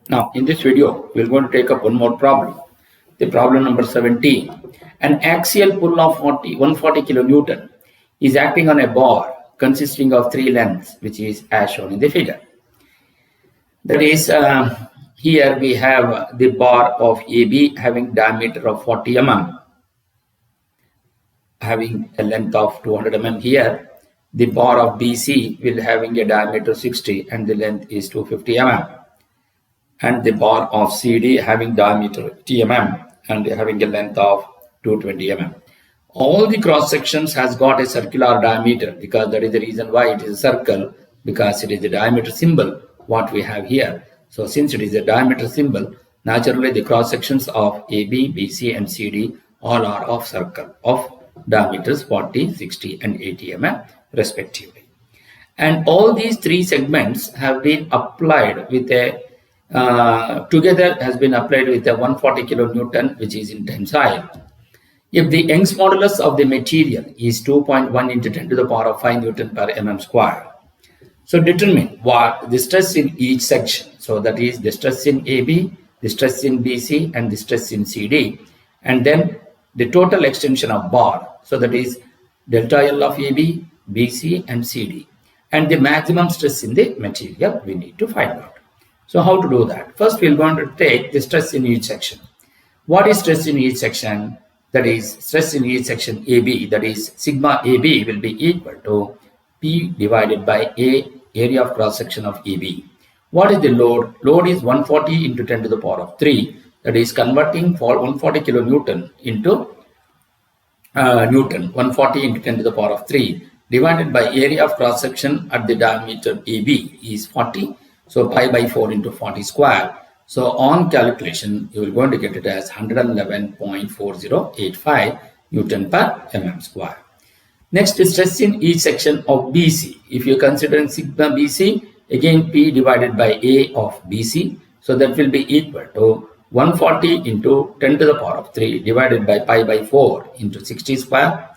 Now, in this video, we're going to take up one more problem. The problem number 17. An axial pull of 140 kilonewton is acting on a bar consisting of three lengths, which is as shown in the figure. That is, here we have the bar of AB having diameter of 40 mm, having a length of 200 mm here. The bar of BC will having a diameter 60 and the length is 250 mm. And the bar of CD having diameter 80 mm and having a length of 220 mm. All the cross sections has got a circular diameter, because that is the reason why it is a circle, because it is the diameter symbol what we have here. So since it is a diameter symbol, naturally the cross sections of AB, BC and CD all are of circle of diameters 40, 60 and 80 mm respectively. And all these three segments have been applied with a together has been applied with a 140 kilonewton, which is in tensile. If the Young's modulus of the material is 2.1 into 10 to the power of 5 Newton per mm square, so determine what the stress in each section. So that is the stress in AB, the stress in BC and the stress in CD, and then the total extension of bar. So that is delta L of AB, BC and CD, and the maximum stress in the material we need to find out. So how to do that? First, we are going to take the stress in each section. What is stress in each section? That is stress in each section AB, that is sigma AB will be equal to P divided by A, area of cross section of AB. What is the load? Load is 140 into 10 to the power of 3, that is converting for 140 kilonewton into Newton, 140 into 10 to the power of 3 divided by area of cross section at the diameter AB is 40. So pi by 4 into 40 square. So on calculation, you are going to get it as 111.4085 Newton per mm square. Next is stress in each section of BC. If you are considering sigma BC, again P divided by A of BC. So that will be equal to 140 into 10 to the power of 3 divided by pi by 4 into 60 square.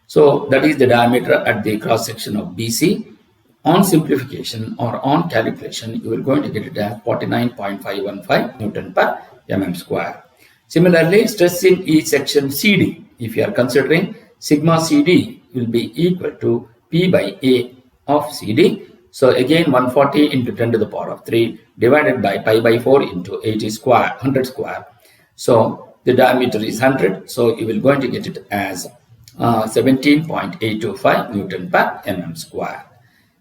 So that is the diameter at the cross section of BC. On simplification or on calculation, you are going to get it as 49.515 Newton per mm square. Similarly, stress in each section CD, if you are considering sigma CD will be equal to P by A of CD. So again 140 into 10 to the power of 3 divided by pi by 4 into 80 square, 100 square. So the diameter is 100. So you will going to get it as 17.825 Newton per mm square.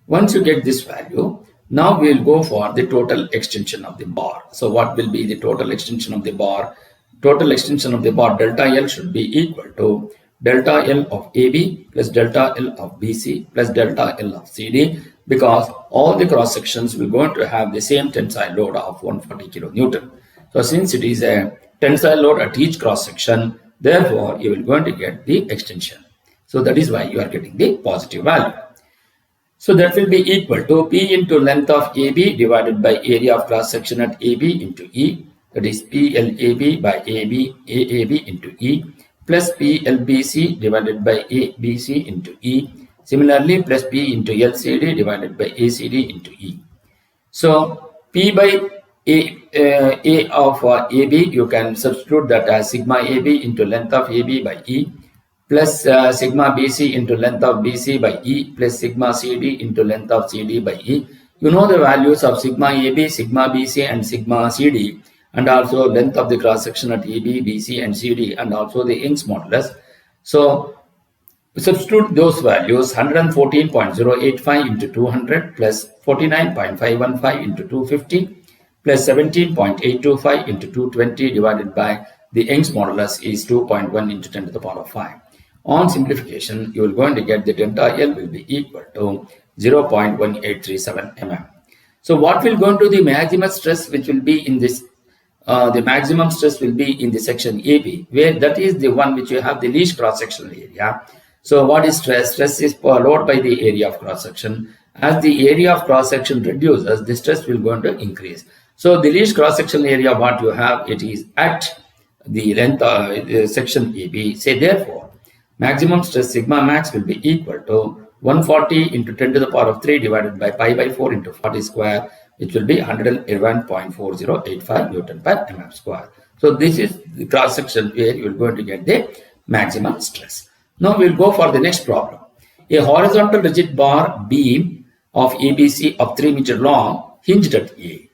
Once you get this value, now we will go for the total extension of the bar. So what will be the total extension of the bar? Total extension of the bar delta L should be equal to delta L of AB plus delta L of BC plus delta L of CD, because all the cross sections will going to have the same tensile load of 140 kilonewton. So since it is a tensile load at each cross section, therefore you will going to get the extension. So that is why you are getting the positive value. So that will be equal to P into length of AB divided by area of cross section at AB into E, that is PLAB by AAB into E, plus PLBC divided by ABC into E. Similarly, plus P into LCD divided by ACD into E. So P by A of AB, you can substitute that as sigma AB into length of AB by E, plus sigma BC into length of BC by E, plus sigma CD into length of CD by E. You know the values of sigma AB, sigma BC and sigma CD, and also length of the cross section at AB, BC and CD, and also the Young's modulus. So substitute those values: 114.085 into 200 plus 49.515 into 250 plus 17.825 into 220 divided by the Young's modulus is 2.1 into 10 to the power of 5. On simplification, you will going to get the delta L will be equal to 0.1837 mm. So what will go into the maximum stress, which will be in this, the maximum stress will be in the section AB, where that is the one which you have the least cross-sectional area. So what is stress? Stress is load by the area of cross-section. As the area of cross-section reduces, the stress will going to increase. So the least cross-sectional area what you have, it is at the length section AB. Say therefore, maximum stress sigma max will be equal to 140 into 10 to the power of 3 divided by pi by 4 into 40 square, it will be 111.4085 Newton per mm square. So this is the cross section where you are going to get the maximum stress. Now we will go for the next problem. A horizontal rigid bar beam of ABC of 3 meter long hinged at A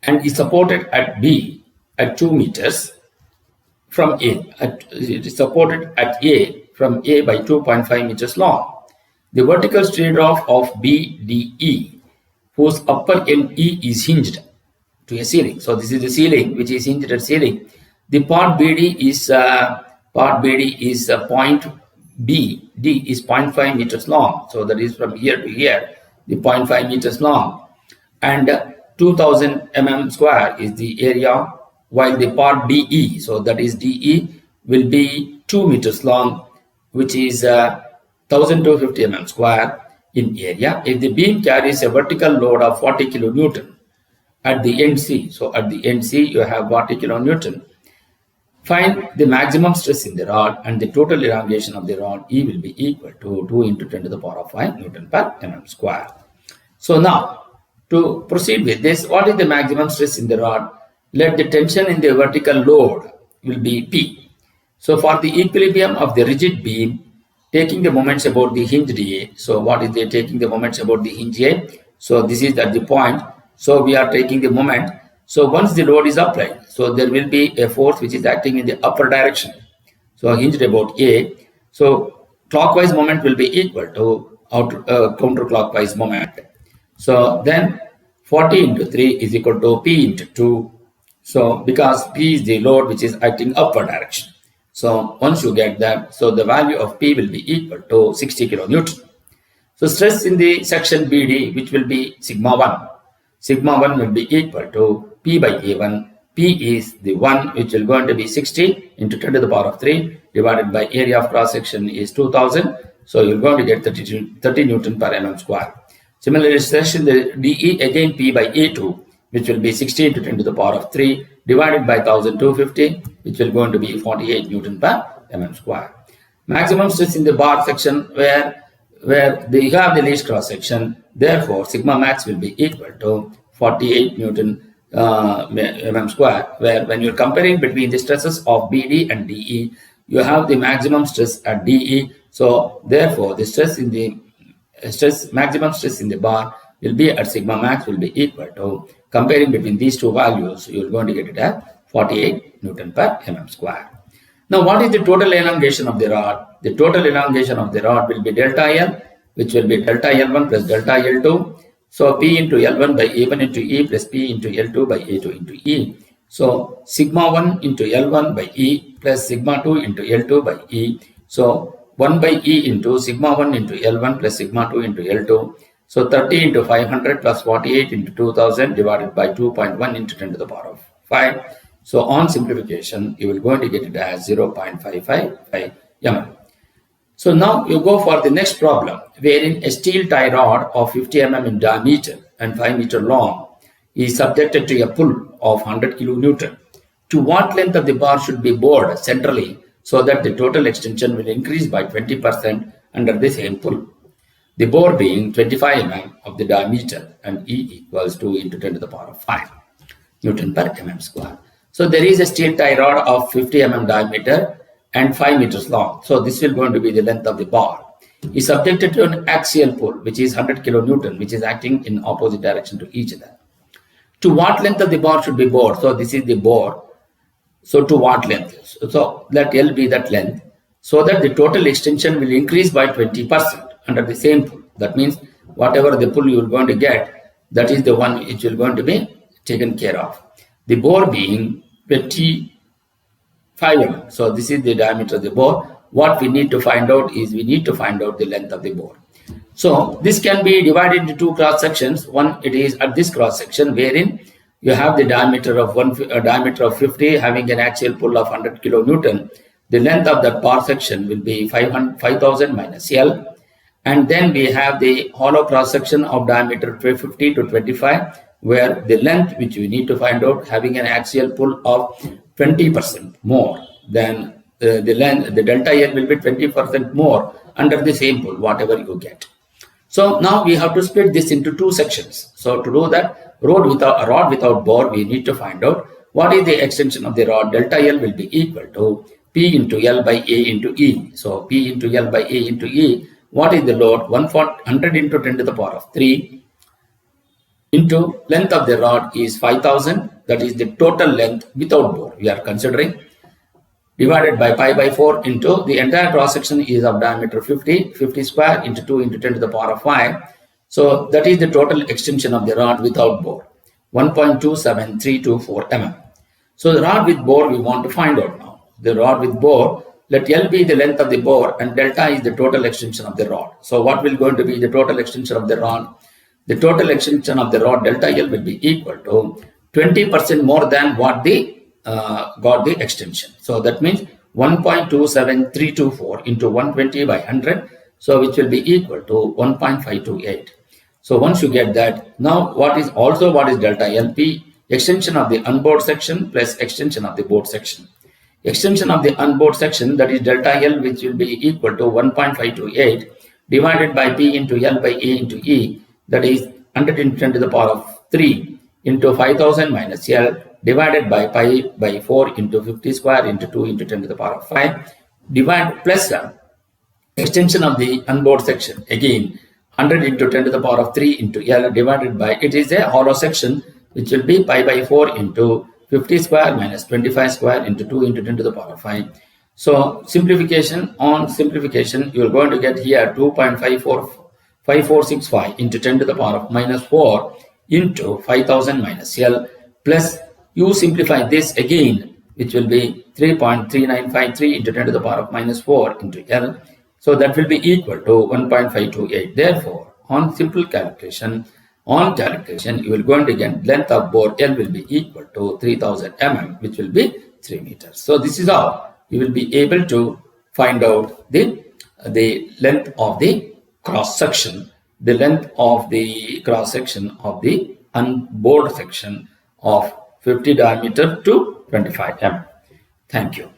and is supported at B at 2 meters from A. It is supported at A from A by 2.5 meters long. The vertical straight off of BDE, whose upper end E is hinged to a ceiling. So this is the ceiling which is hinged at ceiling. The part BD is point B. D is 0.5 meters long. So that is from here to here, the 0.5 meters long, and 2000 mm square is the area, while the part DE, so that is DE, will be 2 meters long, which is 1250 mm square in area. If the beam carries a vertical load of 40 kilonewton at the end C, so at the end C you have 40 kilonewton, find the maximum stress in the rod, and the total elongation of the rod E will be equal to 2 into 10 to the power of 5 Newton per mm square. So now, to proceed with this, what is the maximum stress in the rod? Let the tension in the vertical load will be P. So for the equilibrium of the rigid beam, taking the moments about the hinged A. So what is the taking the moments about the hinge A? So this is at the point. So we are taking the moment. So once the load is applied, so there will be a force which is acting in the upper direction. So hinged about A. So clockwise moment will be equal to counterclockwise moment. So then 40 into 3 is equal to P into 2. So because P is the load which is acting upward direction. So once you get that, so the value of P will be equal to 60 kilonewton. So stress in the section BD, which will be sigma 1. Sigma 1 will be equal to P by A1. P is the 1 which will going to be 60 into 10 to the power of 3 divided by area of cross section is 2000. So you're going to get 30 Newton per mm square. Similarly, stress in the DE again P by A2, which will be 60 into 10 to the power of 3 divided by 1250, which will going to be 48 Newton per mm square. Maximum stress in the bar section where you have the least cross section. Therefore, sigma max will be equal to 48 Newton mm square, where when you're comparing between the stresses of BD and DE, you have the maximum stress at DE. So therefore, the maximum stress in the bar will be at sigma max will be equal to, comparing between these two values, you're going to get it at 48 Newton per mm square. Now, what is the total elongation of the rod? The total elongation of the rod will be delta L, which will be delta L1 plus delta L2. So P into L1 by A1 into E plus P into L2 by A2 into E. So sigma 1 into L1 by E plus sigma 2 into L2 by E. So 1 by E into sigma 1 into L1 plus sigma 2 into L2. So 30 into 500 plus 48 into 2000 divided by 2.1 into 10 to the power of 5. So on simplification, you will going to get it as 0.555 mm. So now you go for the next problem, wherein a steel tie rod of 50 mm in diameter and 5 meter long is subjected to a pull of 100 kilonewton. To what length of the bar should be bored centrally so that the total extension will increase by 20% under the same pull? The bore being 25 mm of the diameter and E equals 2 into 10 to the power of 5 Newton per mm square. So there is a steel tie rod of 50 mm diameter and 5 meters long. So this will going to be the length of the bar. Is subjected to an axial pull, which is 100 kilonewton, which is acting in opposite direction to each other. To what length of the bar should be bored? So this is the bore. So to what length? So let L be that length, so that the total extension will increase by 20% under the same pull. That means whatever the pull you are going to get, that is the one which will going to be taken care of. The bore being 25 mm. So this is the diameter of the bore. What we need to find out is we need to find out the length of the bore. So this can be divided into two cross sections. One, it is at this cross section wherein you have the diameter of 50 having an axial pull of 100 kilonewton. The length of that bar section will be 5000 minus L. And then we have the hollow cross section of diameter 50 to 25, where the length which we need to find out having an axial pull of 20% more than the length, the delta L will be 20% more under the same pull, whatever you get. So now we have to split this into two sections. So to do that, rod without bore, we need to find out what is the extension of the rod. Delta L will be equal to P into L by A into E. So P into L by A into E. What is the load? 100 into 10 to the power of 3 into length of the rod is 5000. That is the total length without bore we are considering, divided by pi by 4 into the entire cross section is of diameter 50 square into 2 into 10 to the power of 5. So that is the total extension of the rod without bore, 1.27324 mm. So the rod with bore we want to find out now. The rod with bore, let L be the length of the bore and delta is the total extension of the rod. So what will going to be the total extension of the rod? The total extension of the rod delta L will be equal to 20% more than what the got the extension. So that means 1.27324 into 120 by 100. So which will be equal to 1.528. So once you get that, now what is delta LP? Extension of the unbored section plus extension of the bored section. Extension of the unbored section, that is delta L, which will be equal to 1.528 divided by P into L by A into E, that is 100 into 10 to the power of 3 into 5000 minus L divided by pi by 4 into 50 square into 2 into 10 to the power of 5 divide plus extension of the unbored section, again 100 into 10 to the power of 3 into L divided by, it is a hollow section, which will be pi by 4 into 50 square minus 25 square into 2 into 10 to the power of 5. So simplification, you are going to get here 2.5465 into 10 to the power of minus 4 into 5000 minus L plus, you simplify this again, which will be 3.3953 into 10 to the power of minus 4 into L. So that will be equal to 1.528. Therefore, on calculation, you will going to get length of bore L will be equal to 3000 mm, which will be 3 meters. So this is how you will be able to find out the length of the cross section, the length of the cross section of the unbored section of 50 diameter to 25 mm. Thank you.